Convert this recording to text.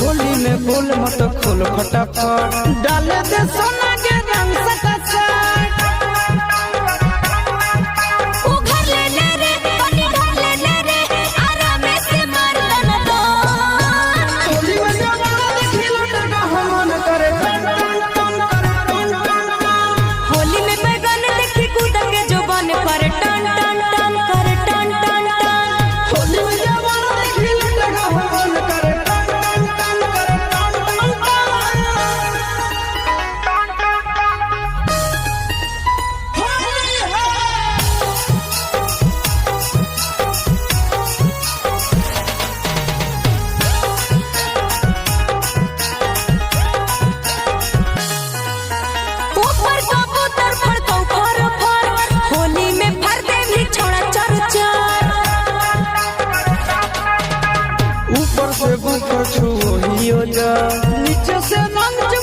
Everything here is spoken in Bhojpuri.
होली में बोल मत खोल फटाफट डाले दे सोना के रंग सटासट उघर ले रे पानी ढाल ले रे आराम से मार दन दो होली में जवाना देखी लटका हमन करे टन टन टन करे होली में बैगन देखी कूद के जुबान पर टन टन टन करे टन टन टन होली में जवाना देखी लटका हमन करे टन टन टन करे टन टन टन होली है ऊपर कबूतर फड़को फर फर होली में फर दे भी छोड़ा चर चर ऊपर से ऊपर छुओ हियो जा नीचे से मंच